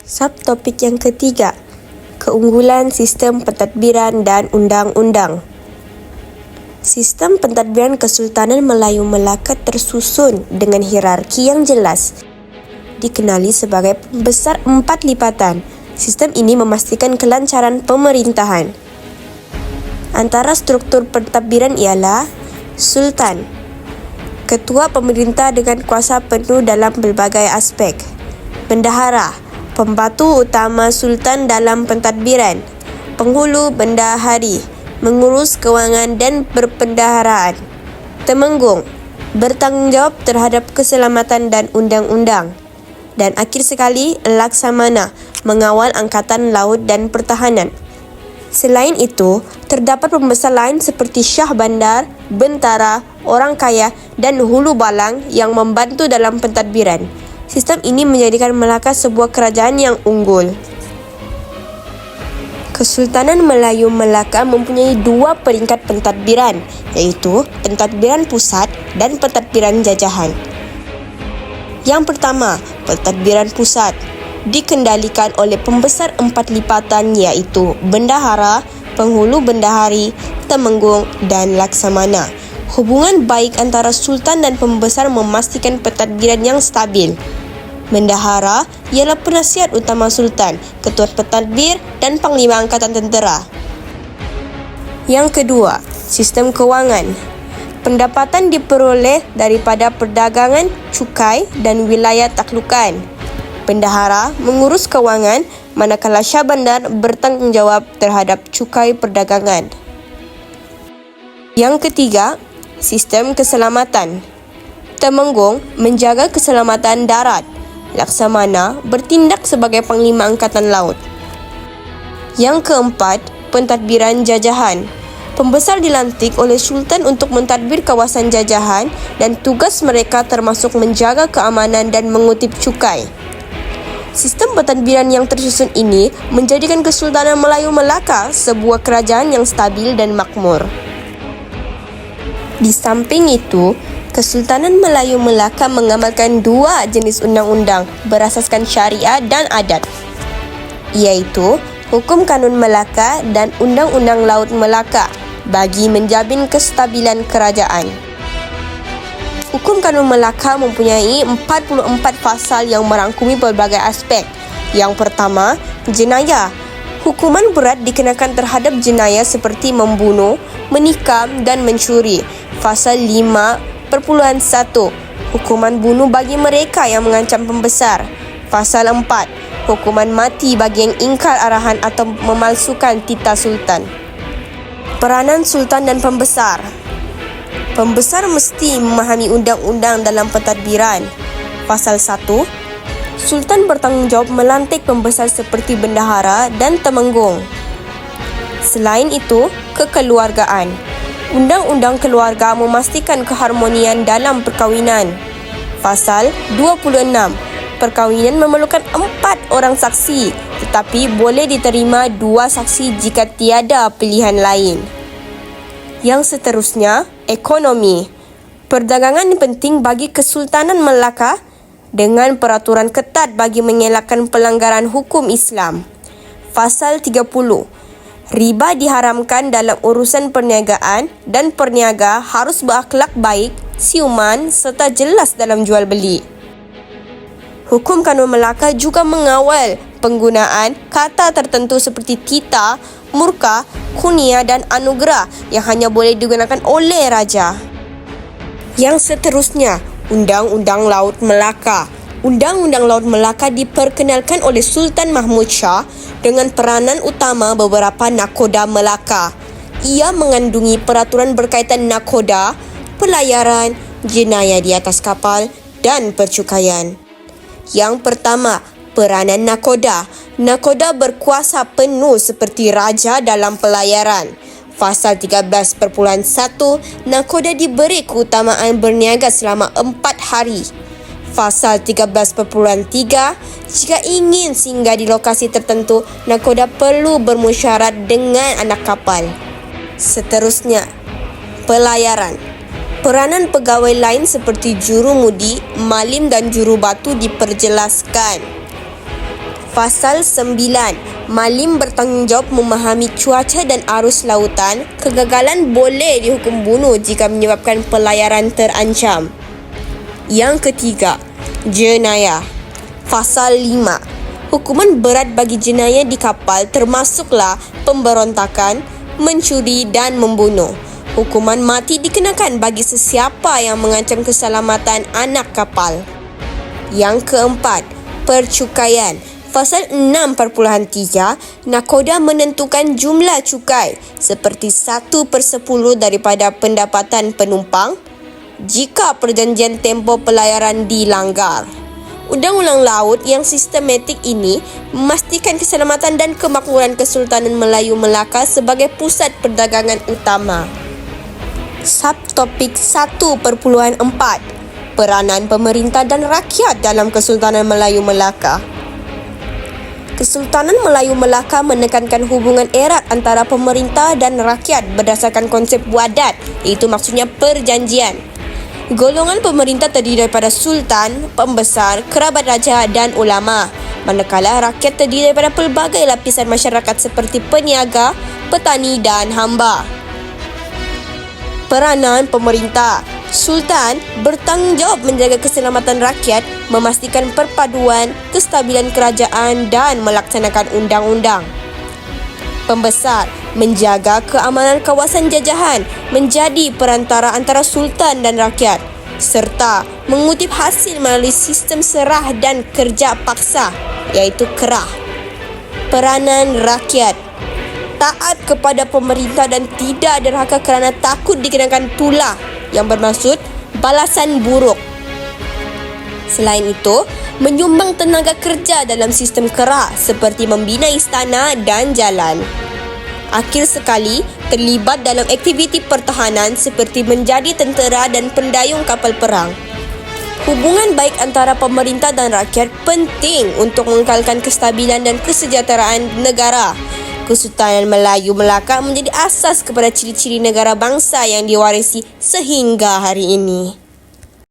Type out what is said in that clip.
Subtopik yang ketiga, keunggulan sistem pentadbiran dan undang-undang. Sistem pentadbiran Kesultanan Melayu Melaka tersusun dengan hierarki yang jelas. Dikenali sebagai pembesar 4 lipatan. Sistem ini memastikan kelancaran pemerintahan. Antara struktur pentadbiran ialah Sultan, Ketua Pemerintah dengan kuasa penuh dalam berbagai aspek. Bendahara, pembantu utama Sultan dalam pentadbiran. Penghulu bendahari, mengurus kewangan dan perbendaharaan. Temenggung, bertanggungjawab terhadap keselamatan dan undang-undang. Dan akhir sekali, Laksamana, mengawal angkatan laut dan pertahanan. Selain itu, terdapat pembesar lain seperti Syah Bandar, Bentara, Orang Kaya dan Hulu Balang yang membantu dalam pentadbiran. Sistem ini menjadikan Melaka sebuah kerajaan yang unggul. Kesultanan Melayu Melaka mempunyai 2 peringkat pentadbiran, iaitu pentadbiran pusat dan pentadbiran jajahan. Yang pertama, pentadbiran pusat dikendalikan oleh pembesar 4 lipatan iaitu Bendahara, Penghulu Bendahari, Temenggung dan Laksamana. Hubungan baik antara Sultan dan pembesar memastikan pentadbiran yang stabil. Bendahara ialah penasihat utama Sultan, Ketua Pentadbir dan Panglima Angkatan Tentera. Yang kedua, sistem kewangan. Pendapatan diperoleh daripada perdagangan, cukai dan wilayah taklukan. Bendahara mengurus kewangan, manakala Syah Bandar bertanggungjawab terhadap cukai perdagangan. Yang ketiga, sistem keselamatan. Temenggung menjaga keselamatan darat. Laksamana bertindak sebagai Panglima Angkatan Laut. Yang keempat, pentadbiran jajahan. Pembesar dilantik oleh Sultan untuk mentadbir kawasan jajahan dan tugas mereka termasuk menjaga keamanan dan mengutip cukai. Sistem pentadbiran yang tersusun ini menjadikan Kesultanan Melayu Melaka sebuah kerajaan yang stabil dan makmur. Di samping itu, Kesultanan Melayu Melaka mengamalkan 2 jenis undang-undang berasaskan syariat dan adat, iaitu Hukum Kanun Melaka dan Undang-Undang Laut Melaka bagi menjamin kestabilan kerajaan. Hukum Kanun Melaka mempunyai 44 pasal yang merangkumi berbagai aspek. Yang pertama, jenayah. Hukuman berat dikenakan terhadap jenayah seperti membunuh, menikam dan mencuri. Pasal 5.1, hukuman bunuh bagi mereka yang mengancam pembesar. Pasal 4, hukuman mati bagi yang ingkar arahan atau memalsukan titah Sultan. Peranan Sultan dan Pembesar. Pembesar mesti memahami undang-undang dalam pentadbiran. Pasal 1, Sultan bertanggungjawab melantik pembesar seperti Bendahara dan Temenggung. Selain itu, kekeluargaan. Undang-undang keluarga memastikan keharmonian dalam perkahwinan. Pasal 26, perkahwinan memerlukan 4 orang saksi, tetapi boleh diterima 2 saksi jika tiada pilihan lain. Yang seterusnya, ekonomi. Perdagangan penting bagi Kesultanan Melaka dengan peraturan ketat bagi mengelakkan pelanggaran hukum Islam. Pasal 30, riba diharamkan dalam urusan perniagaan dan perniaga harus berakhlak baik, siuman serta jelas dalam jual beli. Hukum Kanun Melaka juga mengawal penggunaan kata tertentu seperti titah, murka, kunia dan anugerah yang hanya boleh digunakan oleh raja. Yang seterusnya, Undang-Undang Laut Melaka. Undang-Undang Laut Melaka diperkenalkan oleh Sultan Mahmud Shah dengan peranan utama beberapa nakoda Melaka. Ia mengandungi peraturan berkaitan nakoda, pelayaran, jenayah di atas kapal dan percukaian. Yang pertama, peranan nakoda. Nakoda berkuasa penuh seperti raja dalam pelayaran. Pasal 13.1, nakoda diberi keutamaan berniaga selama 4 hari. Pasal 13.3, jika ingin singgah di lokasi tertentu, nakoda perlu bermusyarat dengan anak kapal. Seterusnya, pelayaran. Peranan pegawai lain seperti jurumudi, malim dan jurubatu diperjelaskan. Pasal 9. Malim bertanggungjawab memahami cuaca dan arus lautan. Kegagalan boleh dihukum bunuh jika menyebabkan pelayaran terancam. Yang ketiga, jenayah. Pasal 5. Hukuman berat bagi jenayah di kapal termasuklah pemberontakan, mencuri dan membunuh. Hukuman mati dikenakan bagi sesiapa yang mengancam keselamatan anak kapal. Yang keempat, percukaian. Pasal 6.3, Nakhoda menentukan jumlah cukai seperti 1/10 daripada pendapatan penumpang jika perjanjian tempoh pelayaran dilanggar. Undang-undang laut yang sistematik ini memastikan keselamatan dan kemakmuran Kesultanan Melayu Melaka sebagai pusat perdagangan utama. Subtopik 1.4, Peranan pemerintah dan rakyat dalam Kesultanan Melayu Melaka. Kesultanan Melayu Melaka menekankan hubungan erat antara pemerintah dan rakyat berdasarkan konsep wadat, iaitu maksudnya perjanjian. Golongan pemerintah terdiri daripada sultan, pembesar, kerabat raja dan ulama, manakala rakyat terdiri daripada pelbagai lapisan masyarakat seperti peniaga, petani dan hamba. Peranan pemerintah. Sultan bertanggungjawab menjaga keselamatan rakyat, memastikan perpaduan, kestabilan kerajaan dan melaksanakan undang-undang. Pembesar menjaga keamanan kawasan jajahan, menjadi perantara antara sultan dan rakyat, serta mengutip hasil melalui sistem serah dan kerja paksa, iaitu kerah. Peranan rakyat. Taat kepada pemerintah dan tidak derhaka kerana takut dikenakan tulah, yang bermaksud balasan buruk. Selain itu, menyumbang tenaga kerja dalam sistem kerah seperti membina istana dan jalan. Akhir sekali, terlibat dalam aktiviti pertahanan seperti menjadi tentera dan pendayung kapal perang. Hubungan baik antara pemerintah dan rakyat penting untuk mengekalkan kestabilan dan kesejahteraan negara. Kesultanan Melayu Melaka menjadi asas kepada ciri-ciri negara bangsa yang diwarisi sehingga hari ini.